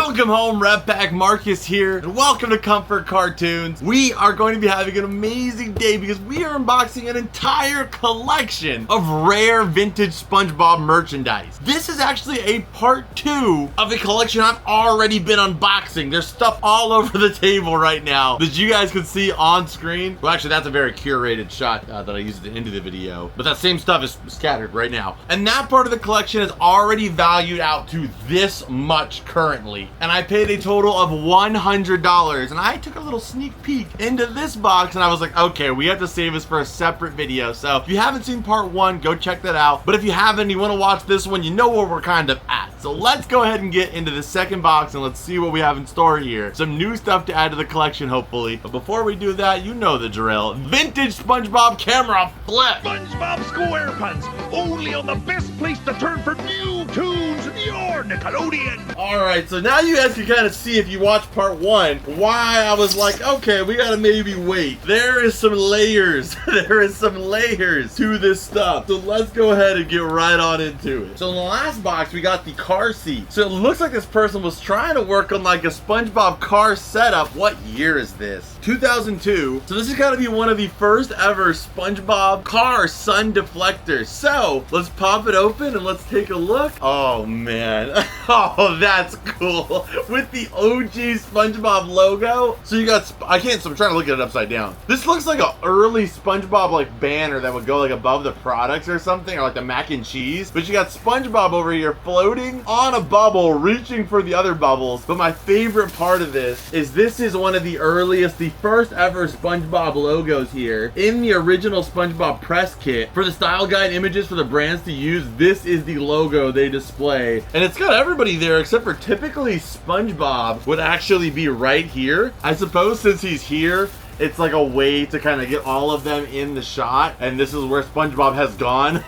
Welcome home, Rep Pack. Marcus here, and welcome to Comfort Cartoons. We are going to be having an amazing day because we are unboxing an entire collection of rare vintage SpongeBob merchandise. This is actually a part 2 of a collection I've already been unboxing. There's stuff all over the table right now that you guys can see on screen. Well, actually, that's a very curated shot that I used at the end of the video, but that same stuff is scattered right now. And that part of the collection is already valued out to this much currently. And I paid a total of $100, and I took a little sneak peek into this box, and I was like, okay, we have to save this for a separate video. So if you haven't seen part 1, go check that out. But if you haven't and you want to watch this one, you know where we're kind of at. So let's go ahead and get into the second box, and let's see what we have in store here. Some new stuff to add to the collection, hopefully. But before we do that, you know the drill. Vintage SpongeBob camera flip. SpongeBob SquarePants, only on the best place to turn for new tunes, your Nickelodeon. Alright, so now you guys can kind of see, if you watch part 1, why I was like, okay, we gotta maybe wait. There is some layers. There is some layers to this stuff. So let's go ahead and get right on into it. So in the last box, we got the car seat. So it looks like this person was trying to work on like a SpongeBob car setup. What year is this? 2002. So this has got to be one of the first ever SpongeBob car sun deflectors. So let's pop it open and let's take a look. Oh man. Oh, that's cool. With the OG SpongeBob logo. So you got, I'm trying to look at it upside down. This looks like an early SpongeBob like banner that would go like above the products or something, or like the mac and cheese. But you got SpongeBob over here floating on a bubble, reaching for the other bubbles. But my favorite part of this is one of the earliest, the first ever SpongeBob logos here in the original SpongeBob press kit. For the style guide images for the brands to use, this is the logo they display. And it's got everybody there except for typically SpongeBob would actually be right here. I suppose since he's here, it's like a way to kind of get all of them in the shot, and this is where SpongeBob has gone.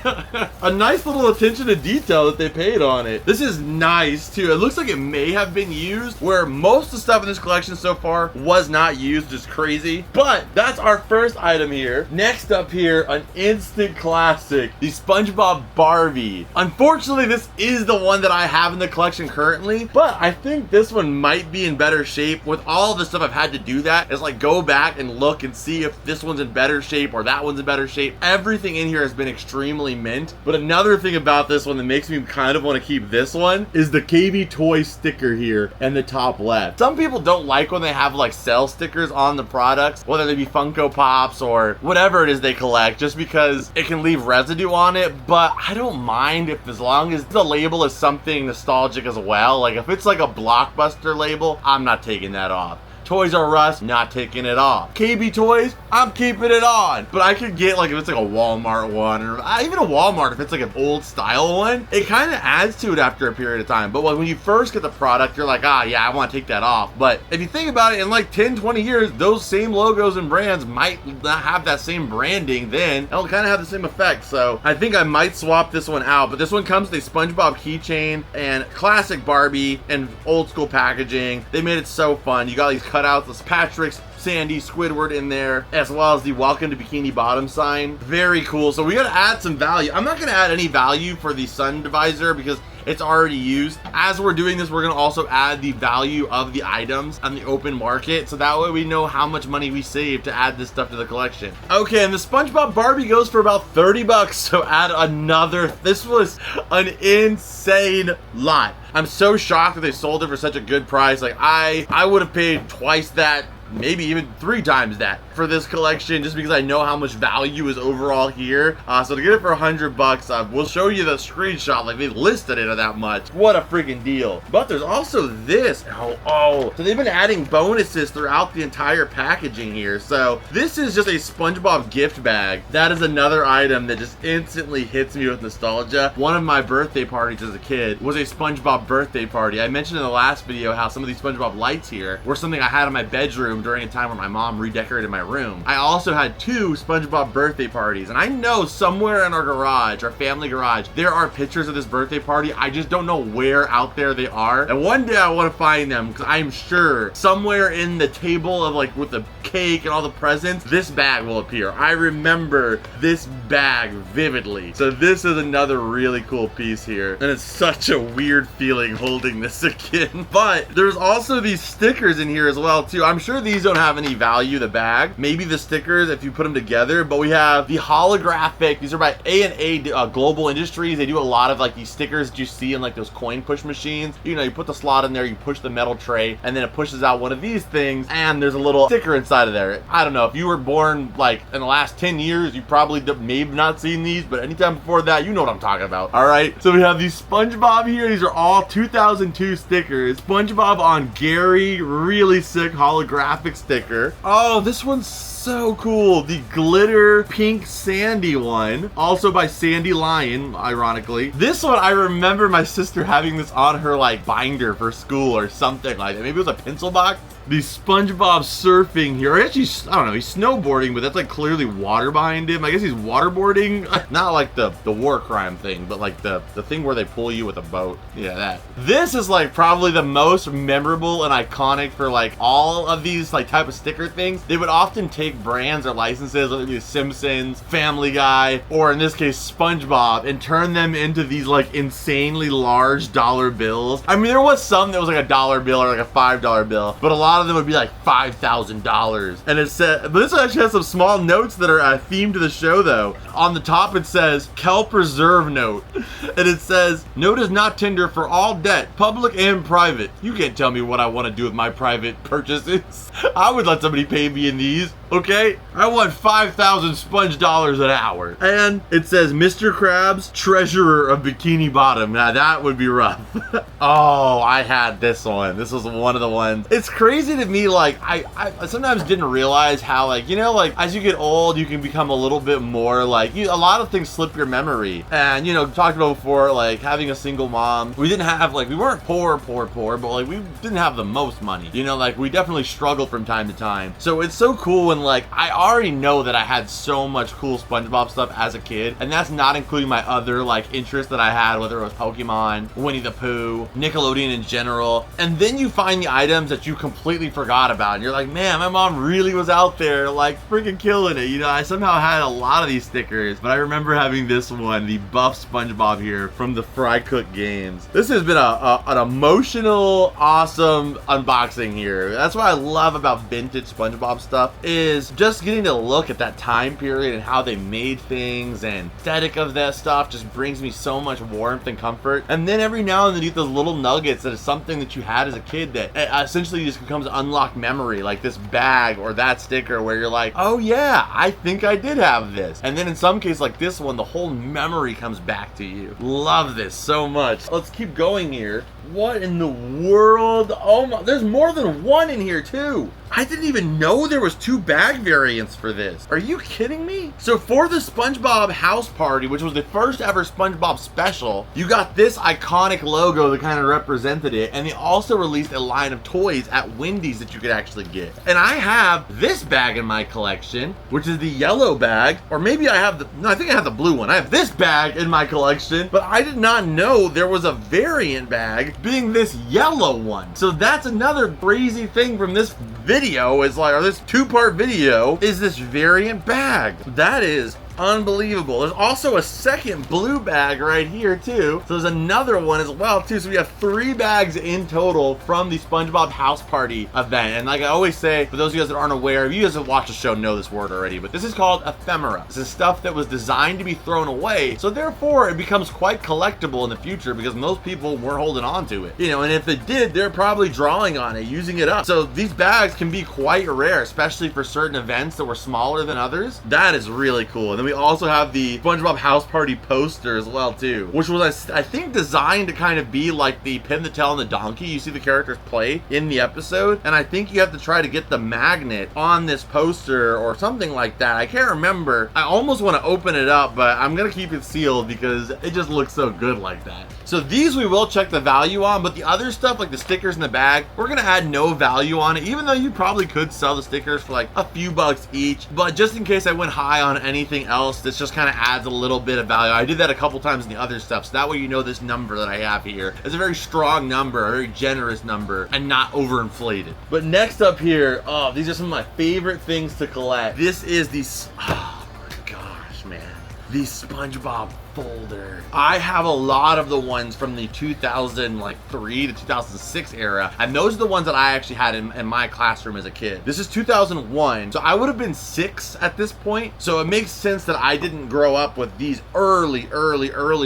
A nice little attention to detail that they paid on it. This is nice too. It looks like it may have been used, where most of the stuff in this collection so far was not used. Just crazy. But that's our first item here. Next up here, an instant classic, the SpongeBob Barbie. Unfortunately, this is the one that I have in the collection currently, but I think this one might be in better shape. With all the stuff I've had to do that, is like go back and look and see if this one's in better shape or that one's in better shape. Everything in here has been extremely mint. But another thing about this one that makes me kind of want to keep this one is the KB Toy sticker here in the top left. Some people don't like when they have like sell stickers on the products, whether they be Funko Pops or whatever it is they collect, just because it can leave residue on it. But I don't mind if, as long as the label is something nostalgic as well. Like if it's like a Blockbuster label, I'm not taking that off. Toys R Us, not taking it off. KB Toys, I'm keeping it on. But I could get like, if it's like a Walmart one, or even a Walmart if it's like an old style one, it kind of adds to it after a period of time. But when you first get the product, you're like, ah, yeah, I want to take that off. But if you think about it, in like 10, 20 years, those same logos and brands might not have that same branding then. It'll kind of have the same effect. So I think I might swap this one out. But this one comes with a SpongeBob keychain and classic Barbie and old school packaging. They made it so fun. You got these cutouts, this Patrick's, Sandy, Squidward in there, as well as the Welcome to Bikini Bottom sign. Very cool. So we gotta add some value. I'm not gonna add any value for the sun divisor because it's already used. As we're doing this, we're gonna also add the value of the items on the open market, so that way we know how much money we save to add this stuff to the collection. Okay, and the SpongeBob Barbie goes for about 30 bucks, so add another. This was an insane lot. I'm so shocked that they sold it for such a good price. Like I would have paid twice that, maybe even 3 times that for this collection, just because I know how much value is overall here. So to get it for 100 bucks, we'll show you the screenshot, like they listed it at that much. What a freaking deal. But there's also this. So they've been adding bonuses throughout the entire packaging here. So this is just a SpongeBob gift bag. That is another item that just instantly hits me with nostalgia. One of my birthday parties as a kid was a SpongeBob birthday party. I mentioned in the last video how some of these SpongeBob lights here were something I had in my bedroom room during a time when my mom redecorated my room. I also had 2 SpongeBob birthday parties, and I know somewhere in our garage, our family garage, there are pictures of this birthday party. I just don't know where out there they are, and one day I want to find them, because I'm sure somewhere in the table of like with the cake and all the presents, this bag will appear. I remember this bag vividly. So this is another really cool piece here, and it's such a weird feeling holding this again. But there's also these stickers in here as well too. I'm sure these don't have any value, the bag, maybe the stickers if you put them together, but we have the holographic, these are by A&A Global Industries. They do a lot of like these stickers that you see in like those coin push machines. You know, you put the slot in there, you push the metal tray, and then it pushes out one of these things, and there's a little sticker inside of there. I don't know, if you were born like in the last 10 years, you probably may have not seen these, but anytime before that, you know what I'm talking about. All right, so we have these SpongeBob here. These are all 2002 stickers. SpongeBob on Gary, really sick holographic sticker. Oh, this one's so cool. The glitter pink Sandy one, also by Sandy Lion, ironically. This one, I remember my sister having this on her like binder for school or something like that. Maybe it was a pencil box. The SpongeBob surfing here. Actually, I don't know, he's snowboarding, but that's like clearly water behind him. I guess he's waterboarding. Not like the war crime thing, but like the thing where they pull you with a boat. Yeah, that. This is like probably the most memorable and iconic for like all of these like type of sticker things. They would often take brands or licenses, whether it be The Simpsons, Family Guy, or in this case SpongeBob, and turn them into these like insanely large dollar bills. I mean, there was some that was like a dollar bill or like a $5 bill, but a lot of them would be like $5,000. And it said, but this actually has some small notes that are themed to the show though. On the top it says Kelp Reserve Note, and it says, note is not tender for all debt, public and private. You can't tell me what I want to do with my private purchases. I would let somebody pay me in these. Okay, I want 5,000 sponge dollars an hour. And it says Mr. Krabs, treasurer of Bikini Bottom. Now that would be rough. Oh, I had this one. This was one of the ones. It's crazy to me, like I sometimes didn't realize how, like, you know, like as you get old, you can become a little bit more like, a lot of things slip your memory. And you know, talked about before, like having a single mom. We didn't have, like, we weren't poor, but like we didn't have the most money. You know, like we definitely struggled from time to time. So it's so cool when, like, I already know that I had so much cool SpongeBob stuff as a kid, and that's not including my other like interests that I had, whether it was Pokemon, Winnie the Pooh, Nickelodeon in general. And then you find the items that you completely forgot about, and you're like, man, my mom really was out there like freaking killing it. You know, I somehow had a lot of these stickers, but I remember having this one, the buff SpongeBob here from the Fry Cook games. This has been an emotional, awesome unboxing here. That's what I love about vintage SpongeBob stuff, is just getting to look at that time period and how they made things, and aesthetic of that stuff just brings me so much warmth and comfort. And then every now and then you get those little nuggets that is something that you had as a kid that essentially just becomes an unlocked memory, like this bag or that sticker where you're like, oh yeah, I think I did have this. And then in some cases like this one, the whole memory comes back to you. Love this so much. Let's keep going here. What in the world? Oh my, there's more than one in here too. I didn't even know there was 2 bag variants for this. Are you kidding me? So for the SpongeBob house party, which was the first ever SpongeBob special, you got this iconic logo that kind of represented it, and they also released a line of toys at Wendy's that you could actually get. And I have this bag in my collection, which is the yellow bag, or maybe I have no, I think I have the blue one. I have this bag in my collection, but I did not know there was a variant bag being this yellow one. So that's another crazy thing from this video, is like, or this 2-part video, is this variant bag. That is unbelievable. There's also a second blue bag right here too. So there's another one as well too. So we have 3 bags in total from the SpongeBob house party event. And like I always say, for those of you guys that aren't aware, if you guys have watched the show know this word already, but this is called ephemera. This is stuff that was designed to be thrown away. So therefore it becomes quite collectible in the future, because most people weren't holding on to it. You know, and if they did, they're probably drawing on it, using it up. So these bags can be quite rare, especially for certain events that were smaller than others. That is really cool. And then we also have the SpongeBob House Party poster as well too, which was I think designed to kind of be like the Pin the Tail and the Donkey you see the characters play in the episode. And I think you have to try to get the magnet on this poster or something like that. I can't remember. I almost want to open it up, but I'm gonna keep it sealed because it just looks so good like that. So these we will check the value on, but the other stuff like the stickers in the bag, we're gonna add no value on it, even though you probably could sell the stickers for like a few bucks each. But just in case I went high on anything else, this just kind of adds a little bit of value. I did that a couple times in the other stuff, so that way you know this number that I have here is a very strong number, a very generous number, and not overinflated. But next up here, oh, these are some of my favorite things to collect. This is the, oh my gosh, man. The SpongeBob folder. I have a lot of the ones from the 2003 to 2006 era, and those are the ones that I actually had in my classroom as a kid. This is 2001, so I would have been 6 at this point, so it makes sense that I didn't grow up with these early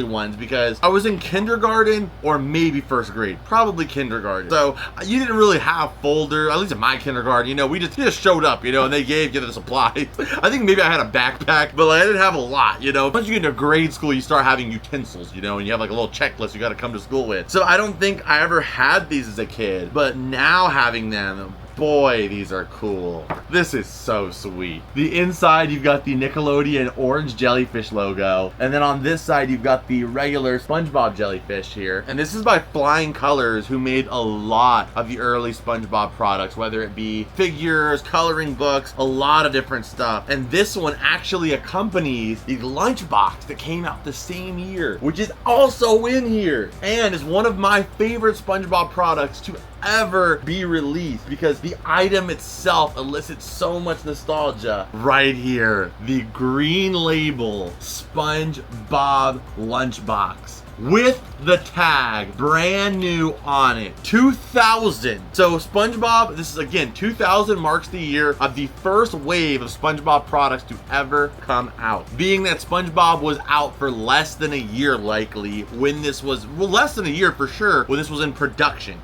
ones because I was in kindergarten or maybe first grade, probably kindergarten. So you didn't really have folder, at least in my kindergarten, you know, we just showed up, you know, and they gave you the supplies. I think maybe I had a backpack, but like, I didn't have a lot, you know. Once you get into grade school, you start having utensils, you know, and you have like a little checklist you got to come to school with. So I don't think I ever had these as a kid, but now having them, boy, these are cool. This is so sweet. The inside, you've got the Nickelodeon orange jellyfish logo. And then on this side, you've got the regular SpongeBob jellyfish here. And this is by Flying Colors, who made a lot of the early SpongeBob products, whether it be figures, coloring books, a lot of different stuff. And this one actually accompanies the lunchbox that came out the same year, which is also in here. And is one of my favorite SpongeBob products to ever be released because the item itself elicits so much nostalgia. Right here, the green label SpongeBob lunchbox with the tag brand new on it, 2000. So SpongeBob, this is again 2000 marks the year of the first wave of SpongeBob products to ever come out, being that SpongeBob was out for less than a year likely when this was, well, less than a year for sure when this was in production.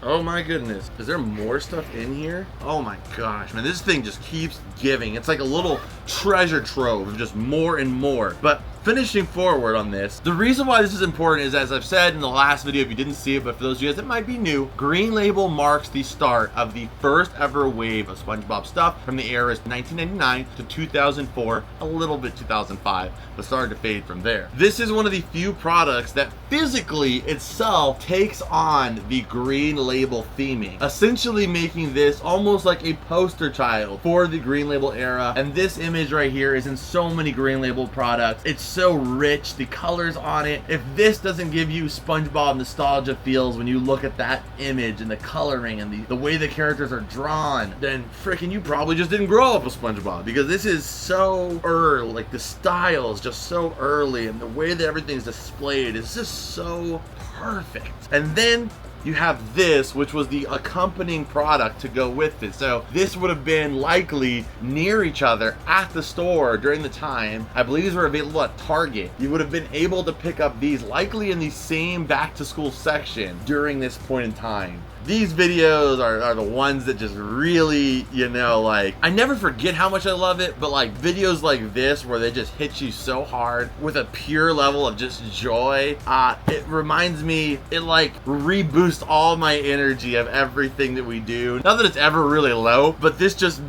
Oh my goodness. Is there more stuff in here? Oh my gosh, man, this thing just keeps giving. It's like a little treasure trove of just more and more. But finishing forward on this, the reason why this is important is, as I've said in the last video, if you didn't see it, but for those of you guys that might be new, green label marks the start of the first ever wave of SpongeBob stuff from the eras 1999 to 2004, a little bit 2005, but started to fade from there. This is one of the few products that physically itself takes on the green label theming, essentially making this almost like a poster child for the green label era. And this image right here is in so many green label products. It's so rich, the colors on it. If this doesn't give you SpongeBob nostalgia feels when you look at that image and the coloring and the way the characters are drawn, then freaking you probably just didn't grow up with SpongeBob, because this is so early, like the style is just so early and the way that everything's displayed is just so perfect. And then you have this, which was the accompanying product to go with it. So this would have been likely near each other at the store during the time. I believe these were available at Target. You would have been able to pick up these likely in the same back to school section during this point in time. These videos are the ones that just really, you know, like, I never forget how much I love it, but like videos like this where they just hit you so hard with a pure level of just joy, it reminds me, it like reboosts all my energy of everything that we do. Not that it's ever really low, but this just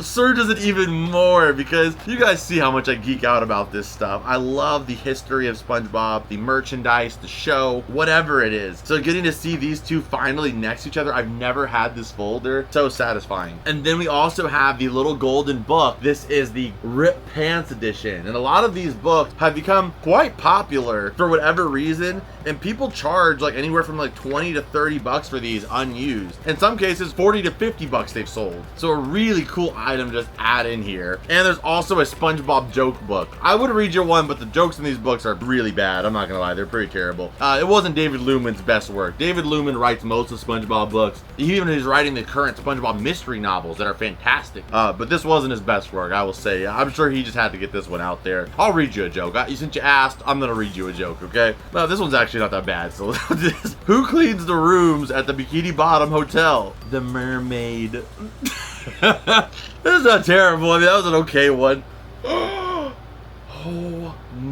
surges it even more because you guys see how much I geek out about this stuff. I love the history of SpongeBob, the merchandise, the show, whatever it is. So getting to see these two finally next to each other, I've never had this folder, so satisfying. And then we also have the little golden book. This is the Rip Pants edition, and a lot of these books have become quite popular for whatever reason, and people charge like anywhere from like 20 to 30 bucks for these unused. In some cases 40 to 50 bucks they've sold. So a really cool item to just add in here. And there's also a SpongeBob joke book. I would read you one, but the jokes in these books are really bad. I'm not gonna lie, they're pretty terrible. It wasn't David Lumen's best work. David Lumen writes most of SpongeBob books. He even is writing the current SpongeBob mystery novels that are fantastic. But this wasn't his best work, I will say. I'm sure he just had to get this one out there. I'll read you a joke. Since you asked, I'm gonna read you a joke, okay? No, this one's actually not that bad, so who cleans the rooms at the Bikini Bottom Hotel? The mermaid. This is not terrible. I mean, that was an okay one.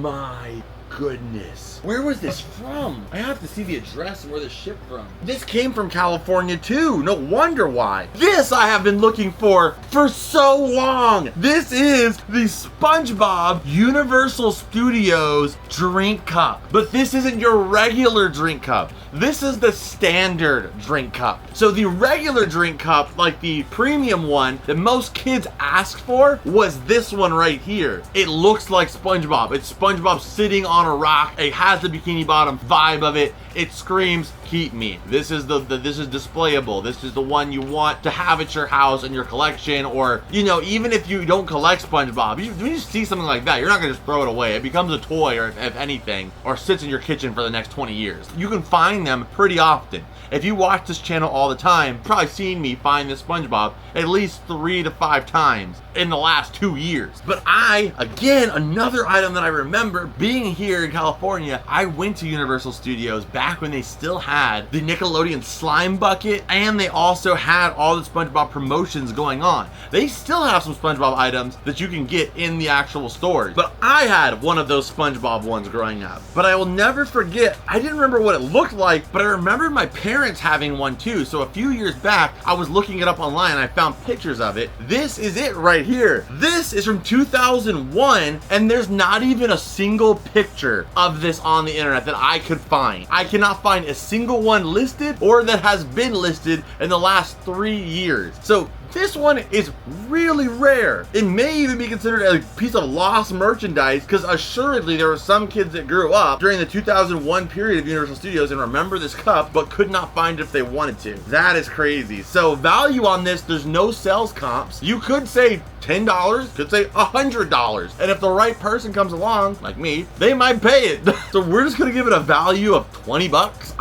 my goodness. Where was this from? I have to see the address and where this shipped from. This came from California too. No wonder why. This I have been looking for so long. This is the SpongeBob Universal Studios drink cup. But this isn't your regular drink cup. This is the standard drink cup. So the regular drink cup, like the premium one that most kids asked for, was this one right here. It looks like SpongeBob. It's SpongeBob sitting on a rock. It has the Bikini Bottom vibe of it. It screams, keep me. This is this is displayable. This is the one you want to have at your house in your collection, or, you know, even if you don't collect SpongeBob, when you see something like that, you're not gonna just throw it away. It becomes a toy, or if anything, or sits in your kitchen for the next 20 years. You can find them pretty often. If you watch this channel all the time, you've probably seen me find this SpongeBob at least 3 to 5 times in the last 2 years. But again, another item that I remember being here in California, I went to Universal Studios back when they still had the Nickelodeon slime bucket, and they also had all the SpongeBob promotions going on. They still have some SpongeBob items that you can get in the actual stores, but I had one of those SpongeBob ones growing up. But I will never forget, I didn't remember what it looked like, but I remember my parents having one too. So a few years back, I was looking it up online and I found pictures of it. This is it right here. This is from 2001, and there's not even a single picture of this on the internet that I could find. I cannot find a single one listed or that has been listed in the last 3 years. So this one is really rare. It may even be considered a piece of lost merchandise, because assuredly there were some kids that grew up during the 2001 period of Universal Studios and remember this cup but could not find it if they wanted to. That is crazy. So value on this, there's no sales comps. You could say $10, could say $100. And if the right person comes along, like me, they might pay it. So we're just gonna give it a value of 20 bucks,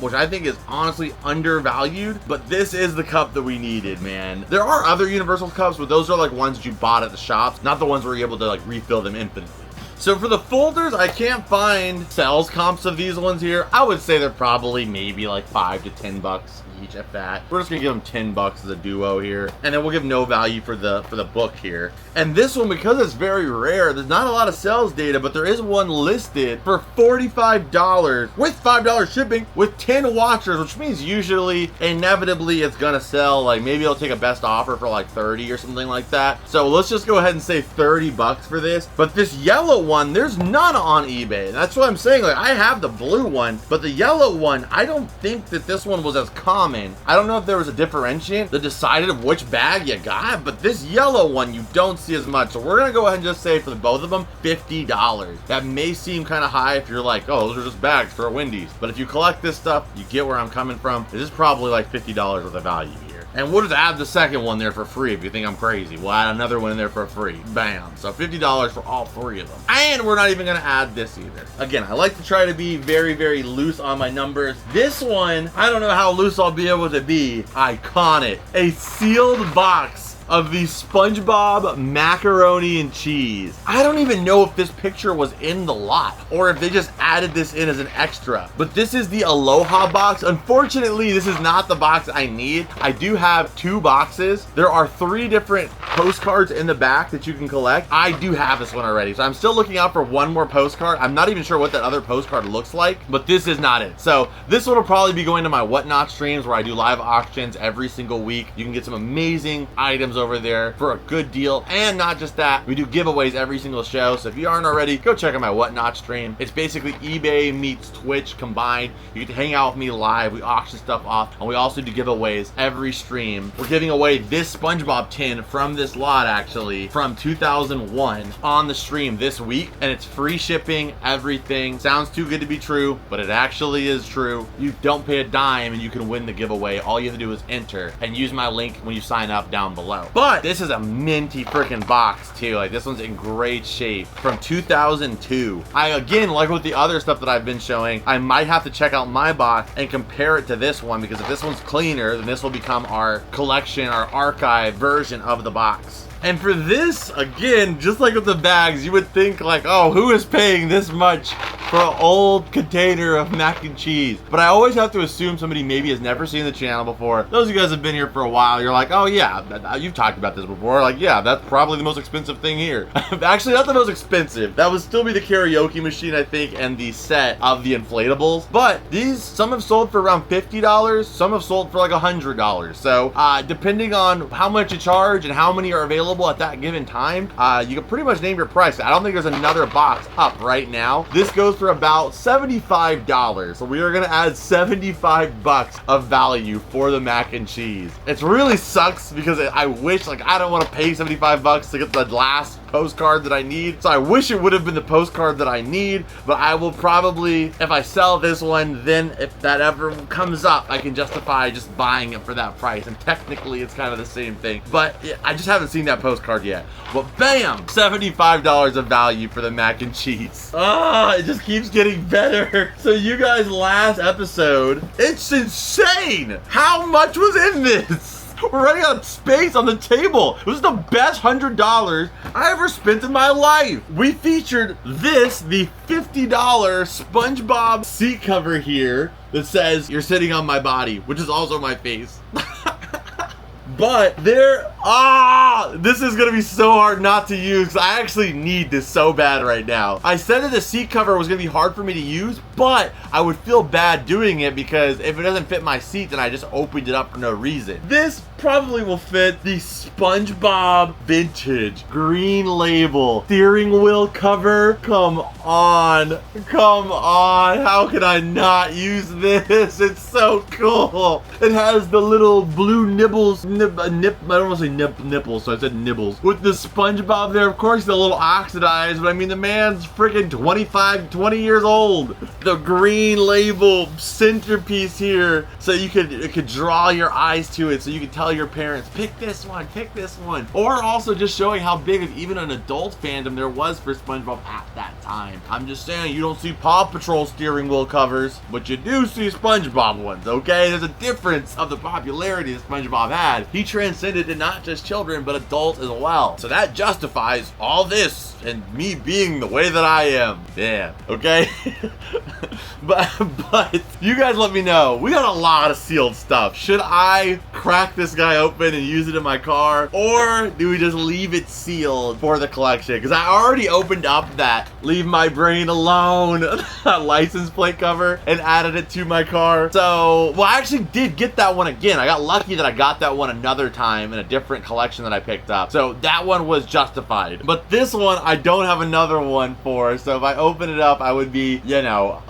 which I think is honestly undervalued, but this is the cup that we needed, man. There are other Universal cups, but those are like ones that you bought at the shops, not the ones where you're able to like refill them infinitely. So for the folders, I can't find sales comps of these ones here. I would say they're probably maybe like 5 to 10 bucks each, if that. We're just gonna give them 10 bucks as a duo here, and then we'll give no value for the book here. And this one, because it's very rare, there's not a lot of sales data, but there is one listed for $45 with $5 shipping with 10 watchers, which means usually inevitably it's gonna sell, like maybe it'll take a best offer for like 30 or something like that. So let's just go ahead and say 30 bucks for this. But this yellow one, there's none on eBay. That's what I'm saying. Like, I have the blue one, but the yellow one, I don't think that this one was as common. I don't know if there was a differentiant that decided of which bag you got, but this yellow one you don't see as much. So we're gonna go ahead and just say for both of them, $50. That may seem kind of high if you're like, oh, those are just bags for a Wendy's. But if you collect this stuff, you get where I'm coming from. This is probably like $50 worth of value here. And we'll just add the second one there for free if you think I'm crazy. We'll add another one in there for free. Bam. So $50 for all 3 of them. And we're not even gonna add this either. Again, I like to try to be very, very loose on my numbers. This one, I don't know how loose I'll be able to be. Iconic. A sealed box of the SpongeBob macaroni and cheese. I don't even know if this picture was in the lot or if they just added this in as an extra, but this is the Aloha box. Unfortunately, this is not the box I need. I do have 2 boxes. There are 3 different postcards in the back that you can collect. I do have this one already, so I'm still looking out for one more postcard. I'm not even sure what that other postcard looks like, but this is not it. So this one will probably be going to my Whatnot streams where I do live auctions every single week. You can get some amazing items over there for a good deal. And not just that, we do giveaways every single show. So if you aren't already, go check out my Whatnot stream. It's basically eBay meets Twitch combined. You get to hang out with me live. We auction stuff off, and we also do giveaways every stream. We're giving away this SpongeBob tin from this lot, actually, from 2001 on the stream this week, and it's free shipping, everything. Sounds too good to be true, but it actually is true. You don't pay a dime and you can win the giveaway. All you have to do is enter and use my link when you sign up down below. But this is a minty freaking box too. Like, this one's in great shape from 2002. I, again, like with the other stuff that I've been showing, I might have to check out my box and compare it to this one, because if this one's cleaner, then this will become our collection, our archive version of the box. And for this, again, just like with the bags, you would think like, oh, who is paying this much for an old container of mac and cheese. But I always have to assume somebody maybe has never seen the channel before. Those of you guys have been here for a while, you're like, oh yeah, you've talked about this before. Like, yeah, that's probably the most expensive thing here. Actually, not the most expensive. That would still be the karaoke machine, I think, and the set of the inflatables. But these, some have sold for around $50. Some have sold for like $100. So depending on how much you charge and how many are available at that given time, you can pretty much name your price. I don't think there's another box up right now. This goes for about $75. So we are gonna add 75 bucks of value for the mac and cheese. It really sucks because I wish, like, I don't want to pay 75 bucks to get the last postcard that I need. So I wish it would have been the postcard that I need, but I will probably, if I sell this one, then if that ever comes up, I can justify just buying it for that price. And technically it's kind of the same thing, but I just haven't seen that postcard yet. But bam, $75 of value for the mac and cheese. It just keeps getting better. So you guys, last episode, it's insane how much was in this. We're running out of space on the table. It was the best $100 I ever spent in my life. We featured this, the $50 SpongeBob seat cover here that says, "You're sitting on my body," which is also my face. But this is gonna be so hard not to use. I actually need this so bad right now. I said that the seat cover was gonna be hard for me to use, but I would feel bad doing it because if it doesn't fit my seat, then I just opened it up for no reason. This probably will fit the SpongeBob vintage green label steering wheel cover. Come on, come on. How can I not use this? It's so cool. It has the little blue nibbles, I don't want to say nipples, so I said nibbles. With the SpongeBob there, of course, the little oxidized, but I mean, the man's freaking 20 years old. The green label centerpiece here, so it could draw your eyes to it, so you can tell your parents, pick this one, pick this one. Or also just showing how big of even an adult fandom there was for SpongeBob at that time. I'm just saying, you don't see Paw Patrol steering wheel covers, but you do see SpongeBob ones, okay? There's a difference of the popularity that SpongeBob had. He transcended to not just children, but adults as well. So that justifies all this and me being the way that I am. Yeah, okay? but you guys let me know. We got a lot of sealed stuff. Should I crack this guy open and use it in my car? Or do we just leave it sealed for the collection? Because I already opened up that Leave My Brain Alone license plate cover and added it to my car. So, well, I actually did get that one again. I got lucky that I got that one another time in a different collection that I picked up. So that one was justified. But this one, I don't have another one for. So if I open it up, I would be, you know,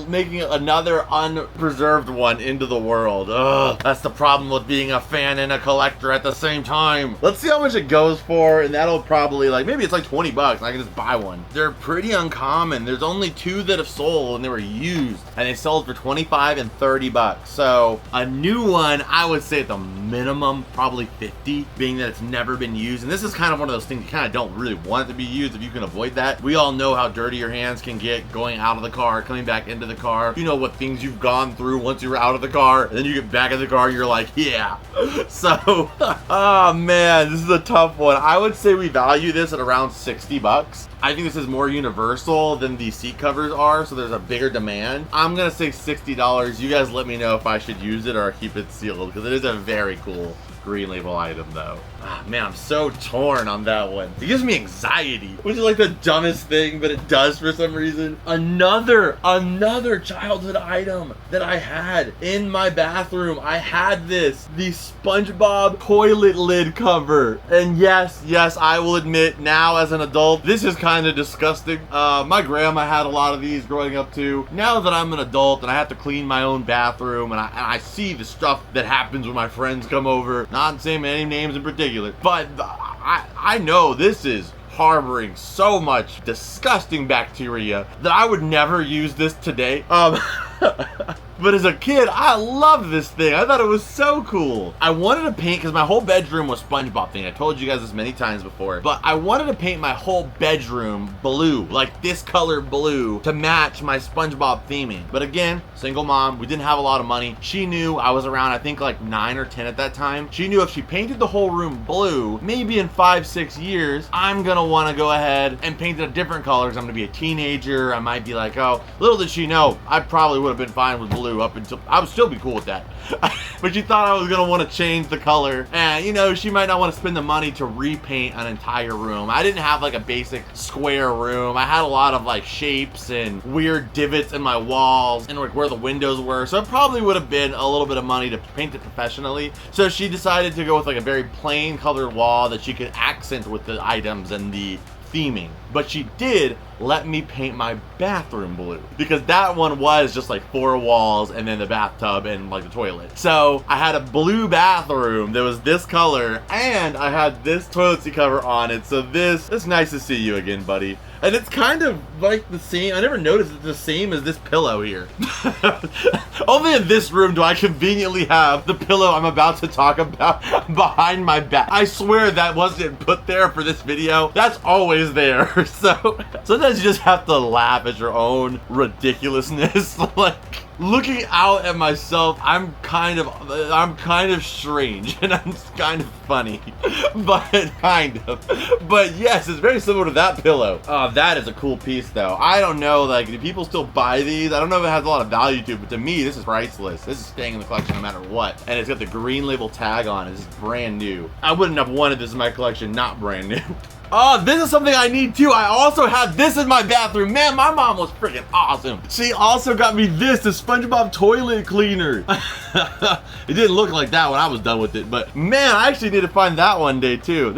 making another unpreserved one into the world. Ugh, that's the problem with being a fan and a collector at the same time. Let's see how much it goes for, and that'll probably, like, maybe it's like 20 bucks and I can just buy one. They're pretty uncommon. There's only 2 that have sold and they were used, and they sold for 25 and 30 bucks. So a new one, I would say at the minimum probably 50, being that it's never been used. And this is kind of one of those things you kind of don't really want it to be used if you can avoid that. We all know how dirty your hands can get going out of the car, coming back into the car. You know what things you've gone through once you were out of the car, and then you get back in the car, you're like, yeah. So, oh man, this is a tough one. I would say we value this at around 60 bucks. I think this is more universal than the seat covers are, so there's a bigger demand. I'm gonna say $60. You guys let me know if I should use it or keep it sealed, because it is a very cool green label item though. Ah, man, I'm so torn on that one. It gives me anxiety, which is like the dumbest thing, but it does for some reason. Another childhood item that I had in my bathroom. I had this, the SpongeBob toilet lid cover. And yes, I will admit now as an adult, this is kind of disgusting. My grandma had a lot of these growing up too. Now that I'm an adult and I have to clean my own bathroom, and I see the stuff that happens when my friends come over, not saying any names in particular, but I know this is harboring so much disgusting bacteria that I would never use this today. But as a kid, I loved this thing. I thought it was so cool. I wanted to paint, because my whole bedroom was SpongeBob thing. I told you guys this many times before. But I wanted to paint my whole bedroom blue, like this color blue, to match my SpongeBob theming. But again, single mom, we didn't have a lot of money. She knew I was around, I think like 9 or 10 at that time. She knew if she painted the whole room blue, maybe in 5-6 years, I'm gonna wanna go ahead and paint it a different color because I'm gonna be a teenager. I might be like, oh, little did she know, I probably would have been fine with blue up until, I would still be cool with that. But she thought I was gonna wanna change the color. And you know, she might not wanna spend the money to repaint an entire room. I didn't have like a basic square room. I had a lot of like shapes and weird divots in my walls and like where the windows were. So it probably would have been a little bit of money to paint it professionally. So she decided to go with like a very plain colored wall that she could accent with the items and the theming. But she did let me paint my bathroom blue, because that one was just like 4 walls and then the bathtub and like the toilet. So I had a blue bathroom that was this color, and I had this toilet seat cover on it. So it's nice to see you again, buddy. And it's kind of like the same. I never noticed it's the same as this pillow here. Only in this room do I conveniently have the pillow I'm about to talk about behind my back. I swear that wasn't put there for this video. That's always there. So sometimes you just have to laugh at your own ridiculousness. Like, looking out at myself, I'm kind of strange, and I'm kind of funny, but kind of. But yes, it's very similar to that pillow. That is a cool piece though. I don't know, like, do people still buy these? I don't know if it has a lot of value to it, but to me, this is priceless. This is staying in the collection no matter what. And it's got the green label tag on it. This is brand new. I wouldn't have wanted this in my collection not brand new. Oh, this is something I need too. I also had this in my bathroom. Man, my mom was freaking awesome. She also got me the SpongeBob toilet cleaner. It didn't look like that when I was done with it, but man, I actually need to find that one day too.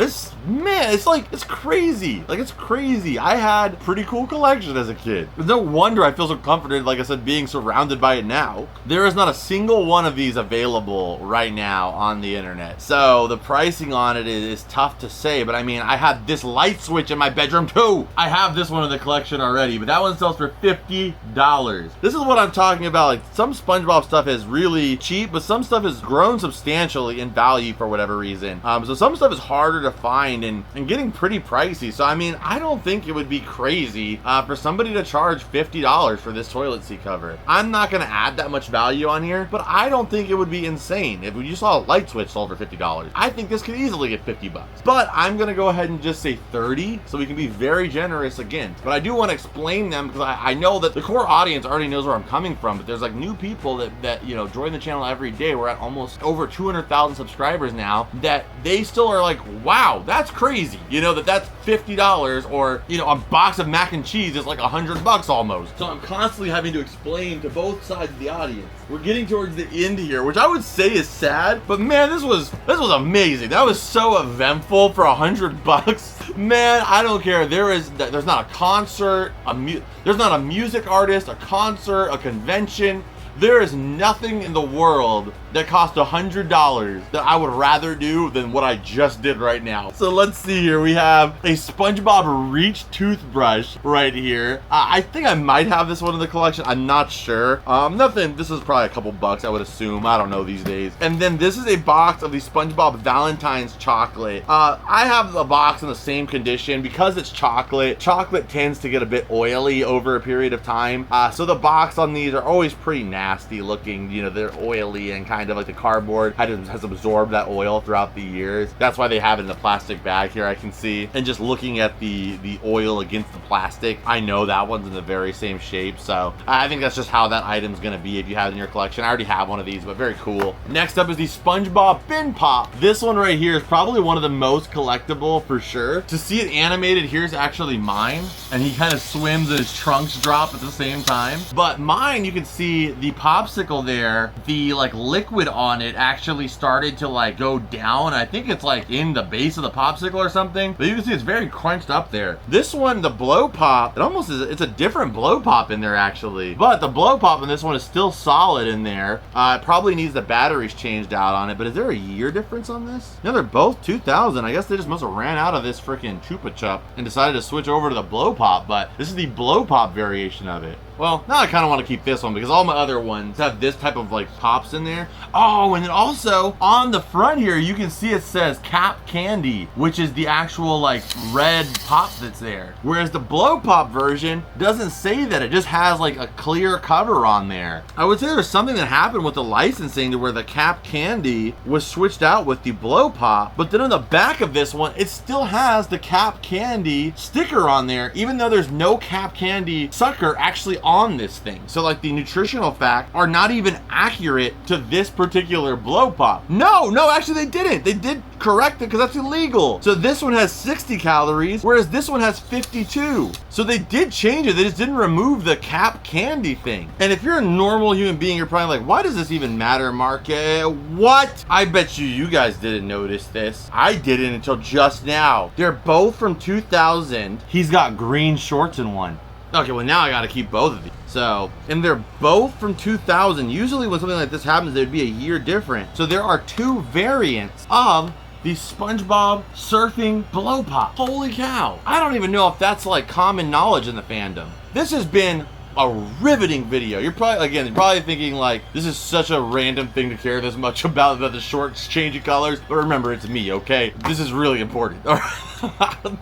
Man, it's crazy. Like, it's crazy. I had a pretty cool collection as a kid. There's no wonder I feel so comforted, like I said, being surrounded by it now. There is not a single one of these available right now on the internet. So the pricing on it is tough to say, but I mean, I had this light switch in my bedroom too. I have this one in the collection already, but that one sells for $50. This is what I'm talking about. Like, some SpongeBob stuff is really cheap, but some stuff has grown substantially in value for whatever reason. So some stuff is harder to find and getting pretty pricey. So I mean, I don't think it would be crazy for somebody to charge $50 for this toilet seat cover. I'm not gonna add that much value on here, but I don't think it would be insane if you saw a light switch sold for $50. I think this could easily get $50. But I'm gonna go ahead and just say 30, so we can be very generous again. But I do want to explain them, because I know that the core audience already knows where I'm coming from, but there's like new people that you know, join the channel every day. We're at almost over 200,000 subscribers now, that they still are like, wow, that's crazy. You know, that's $50, or you know, a box of mac and cheese is like $100 almost. So I'm constantly having to explain to both sides of the audience. We're getting towards the end here, which I would say is sad, but man, this was amazing. That was so eventful for $100. Man, I don't care. There's not a concert, there's not a music artist, a concert, a convention. There is nothing in the world that cost $100 that I would rather do than what I just did right now. So let's see here. We have a SpongeBob Reach toothbrush right here. I think I might have this one in the collection. I'm not sure. Nothing. This is probably a couple bucks, I would assume. I don't know these days. And then this is a box of the SpongeBob Valentine's chocolate. I have the box in the same condition because it's chocolate. Chocolate tends to get a bit oily over a period of time. So the box on these are always pretty nasty looking. You know, they're oily and kind of like the cardboard has absorbed that oil throughout the years. That's why they have it in the plastic bag here, I can see. And just looking at the oil against the plastic, I know that one's in the very same shape. So I think that's just how that item's gonna be if you have it in your collection. I already have one of these, but very cool. Next up is the SpongeBob Bin Pop. This one right here is probably one of the most collectible for sure. To see it animated, here's actually mine. And he kind of swims and his trunks drop at the same time. But mine, you can see the popsicle there, the like liquid on it actually started to like go down. I think it's like in the base of the popsicle or something, but you can see it's very crunched up there. This one, the blow pop, it almost is, it's a different blow pop in there actually, but the blow pop in this one is still solid in there. It probably needs the batteries changed out on it, but is there a year difference on this? No, they're both 2000. I guess they just must have ran out of this freaking Chupa Chup and decided to switch over to the blow pop, but this is the blow pop variation of it. Well, now I kind of want to keep this one because all my other ones have this type of like pops in there. Oh, and then also on the front here, you can see it says Cap Candy, which is the actual like red pop that's there. Whereas the Blow Pop version doesn't say that. It just has like a clear cover on there. I would say there's something that happened with the licensing to where the Cap Candy was switched out with the Blow Pop, but then on the back of this one, it still has the Cap Candy sticker on there, even though there's no Cap Candy sucker actually on this thing. So like the nutritional facts are not even accurate to this particular Blow Pop. No, actually they didn't. They did correct it because that's illegal. So this one has 60 calories, whereas this one has 52. So they did change it. They just didn't remove the Cap Candy thing. And if you're a normal human being, you're probably like, why does this even matter, Mark? What? I bet you guys didn't notice this. I didn't until just now. They're both from 2000. He's got green shorts in one. Okay, well now I gotta keep both of these. So, and they're both from 2000. Usually when something like this happens, there'd be a year different. So there are two variants of the SpongeBob surfing Blow Pop. Holy cow. I don't even know if that's like common knowledge in the fandom. This has been a riveting video. You're probably thinking like, this is such a random thing to care this much about the shorts changing colors. But remember, it's me, okay? This is really important.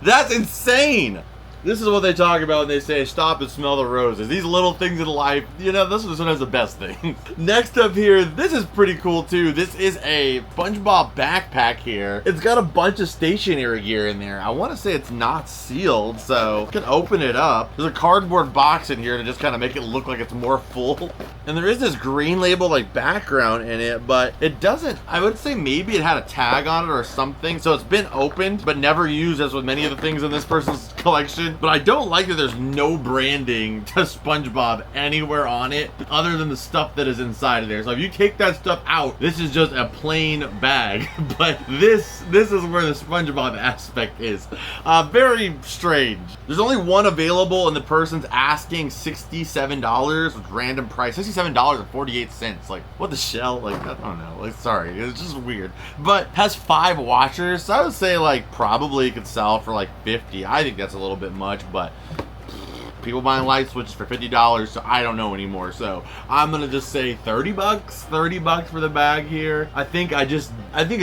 That's insane. This is what they talk about when they say, stop and smell the roses. These little things in life, you know, this is sometimes the best thing. Next up here, this is pretty cool too. This is a SpongeBob backpack here. It's got a bunch of stationery gear in there. I want to say it's not sealed, so you can open it up. There's a cardboard box in here to just kind of make it look like it's more full. And there is this green label like background in it, but it doesn't, I would say maybe it had a tag on it or something. So it's been opened, but never used, as with many of the things in this person's collection. But I don't like that there's no branding to SpongeBob anywhere on it other than the stuff that is inside of there. So if you take that stuff out, this is just a plain bag. But this is where the SpongeBob aspect is. Very strange. There's only one available and the person's asking $67 with random price. $67.48. Like, what the shell? Like, I don't know. Like, sorry. It's just weird. But has 5 watchers. So I would say like probably it could sell for like 50. I think that's a little bit much, but people buying light switches for $50, so I don't know anymore. So I'm gonna just say 30 bucks for the bag here. I think a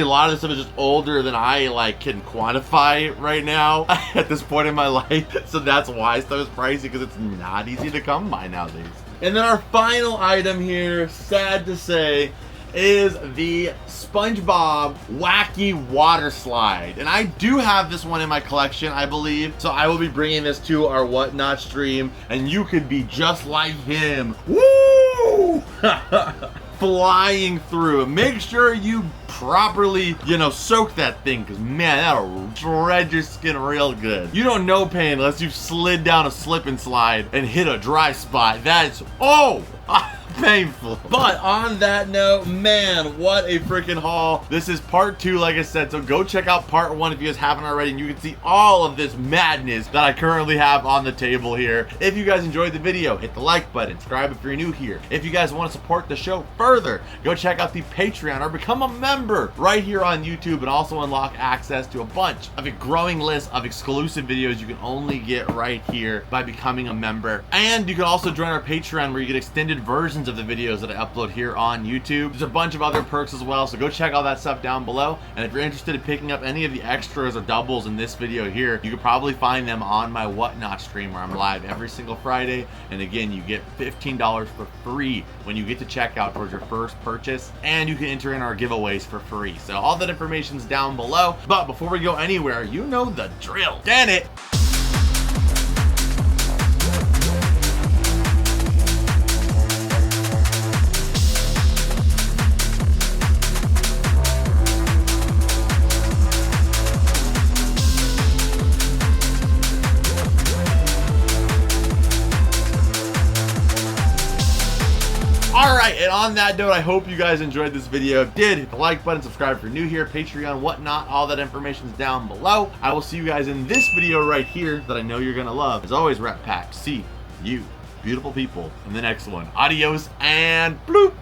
lot of this stuff is just older than I like can quantify right now at this point in my life. So that's why stuff is pricey, because it's not easy to come by nowadays. And then our final item here, sad to say, is the SpongeBob Wacky Water Slide. And I do have this one in my collection, I believe. So I will be bringing this to our Whatnot stream, and you could be just like him. Woo! Flying through. Make sure you properly, soak that thing, because man, that'll shred your skin real good. You don't know pain unless you've slid down a slip and slide and hit a dry spot. That's, painful. But on that note, man, what a freaking haul. This is part 2, like I said, so go check out part 1 if you guys haven't already, and you can see all of this madness that I currently have on the table here. If you guys enjoyed the video, hit the like button, subscribe if you're new here. If you guys want to support the show further, go check out the Patreon or become a member right here on YouTube, and also unlock access to a bunch of a growing list of exclusive videos you can only get right here by becoming a member. And you can also join our Patreon, where you get extended versions of the videos that I upload here on YouTube. There's a bunch of other perks as well, so go check all that stuff down below. And if you're interested in picking up any of the extras or doubles in this video here, you can probably find them on my Whatnot stream, where I'm live every single Friday. And again, you get $15 for free when you get to checkout towards your first purchase, and you can enter in our giveaways for free. So all that information's down below. But before we go anywhere, you know the drill. Damn it! Alright, and on that note, I hope you guys enjoyed this video. If you did, hit the like button, subscribe if you're new here, Patreon, whatnot, all that information's down below. I will see you guys in this video right here that I know you're gonna love. As always, Rat Pack, see you, beautiful people, in the next one. Adios and bloop!